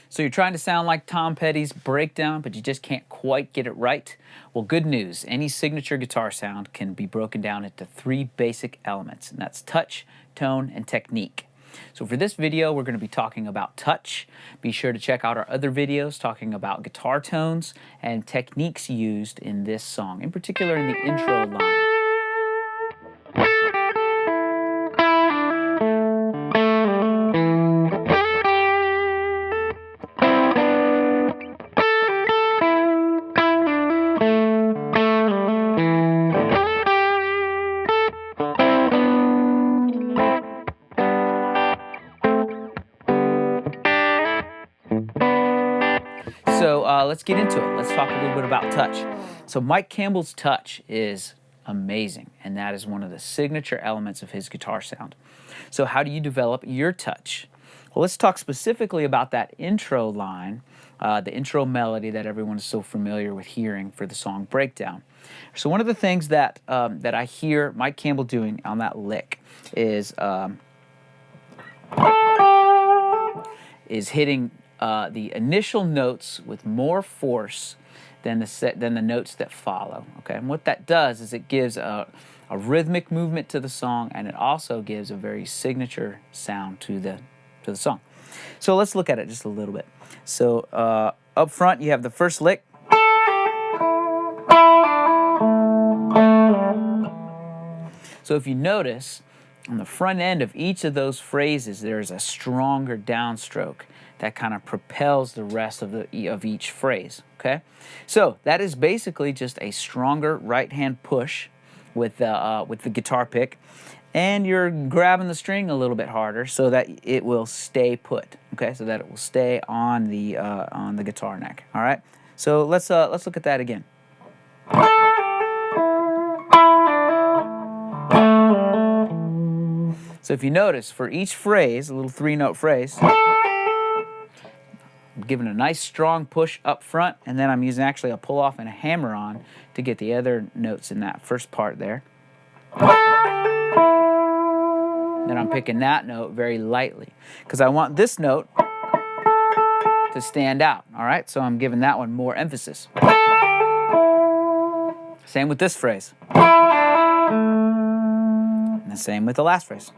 So you're trying to sound like Tom Petty's Breakdown, but you just can't quite get it right? Well, good news. Any signature guitar sound can be broken down into three basic elements, and that's touch, tone, and technique. So for this video, we're going to be talking about touch. Be sure to check out our other videos talking about guitar tones and techniques used in this song, in particular in the intro line. So let's get into it. Let's talk a little bit about touch. So Mike Campbell's touch is amazing, and that is one of the signature elements of his guitar sound. So how do you develop your touch? Well, let's talk specifically about that intro line, the intro melody that everyone is so familiar with hearing for the song Breakdown. So one of the things that I hear Mike Campbell doing on that lick is hitting the initial notes with more force than the notes that follow. Okay, and what that does is it gives a rhythmic movement to the song, and it also gives a very signature sound to the song. So let's look at it just a little bit. So up front, you have the first lick. So if you notice, on the front end of each of those phrases, there's a stronger downstroke that kind of propels the rest of each phrase, okay? So that is basically just a stronger right-hand push with the guitar pick, and you're grabbing the string a little bit harder so that it will stay put, okay? So that it will stay on the guitar neck, all right? So let's look at that again. So if you notice, for each phrase, a little three-note phrase, I'm giving a nice strong push up front, and then I'm using actually a pull-off and a hammer-on to get the other notes in that first part there. Then I'm picking that note very lightly, because I want this note to stand out, all right? So I'm giving that one more emphasis. Same with this phrase. And the same with the last phrase.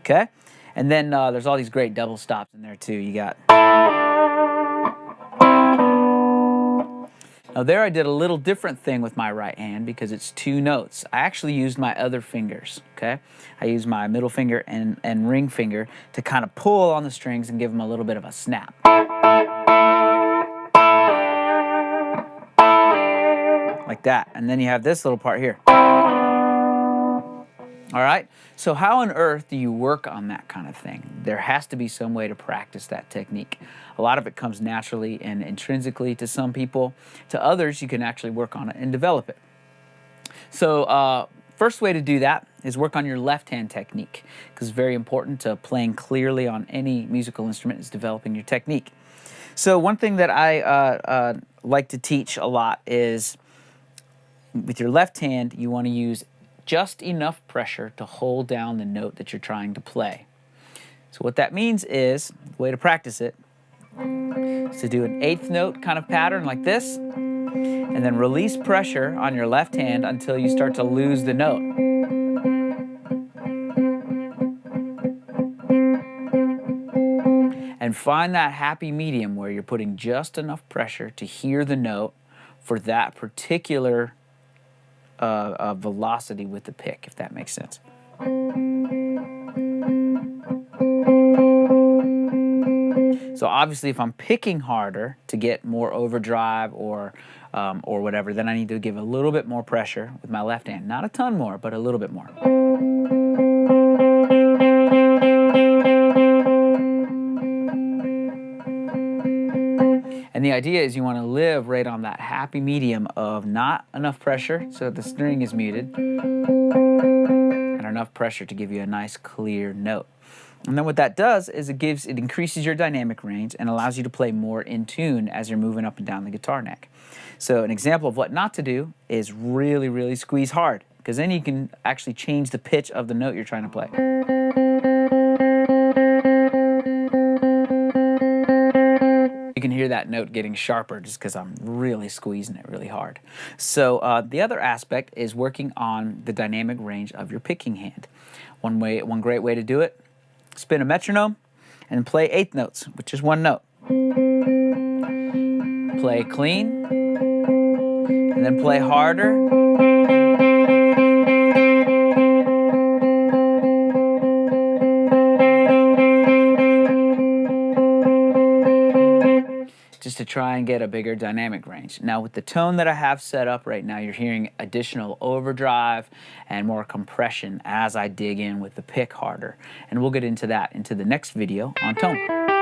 Okay? And then there's all these great double stops in there too. You got... Now there I did a little different thing with my right hand because it's two notes. I actually used my other fingers, okay? I used my middle finger and ring finger to kind of pull on the strings and give them a little bit of a snap. Like that. And then you have this little part here. All right, so how on earth do you work on that kind of thing? There has to be some way to practice that technique. A lot of it comes naturally and intrinsically to some people. To others, you can actually work on it and develop it. So first way to do that is work on your left-hand technique, because it's very important to playing clearly on any musical instrument is developing your technique. So one thing that I like to teach a lot is with your left hand, you want to use just enough pressure to hold down the note that you're trying to play. So what that means is, the way to practice it, is to do an eighth note kind of pattern like this, and then release pressure on your left hand until you start to lose the note. And find that happy medium where you're putting just enough pressure to hear the note for that particular velocity with the pick, if that makes sense. So obviously if I'm picking harder to get more overdrive or whatever, then I need to give a little bit more pressure with my left hand. Not a ton more, but a little bit more. And the idea is you want to live right on that happy medium of not enough pressure so that the string is muted, and enough pressure to give you a nice clear note. And then what that does is it increases your dynamic range and allows you to play more in tune as you're moving up and down the guitar neck. So an example of what not to do is really, really squeeze hard, because then you can actually change the pitch of the note you're trying to play. hear that note getting sharper just because I'm really squeezing it really hard. So the other aspect is working on the dynamic range of your picking hand. One great way to do it, spin a metronome and play eighth notes, which is one note. Play clean, and then play harder. Just to try and get a bigger dynamic range. Now with the tone that I have set up right now, you're hearing additional overdrive and more compression as I dig in with the pick harder. And we'll get into that into the next video on tone.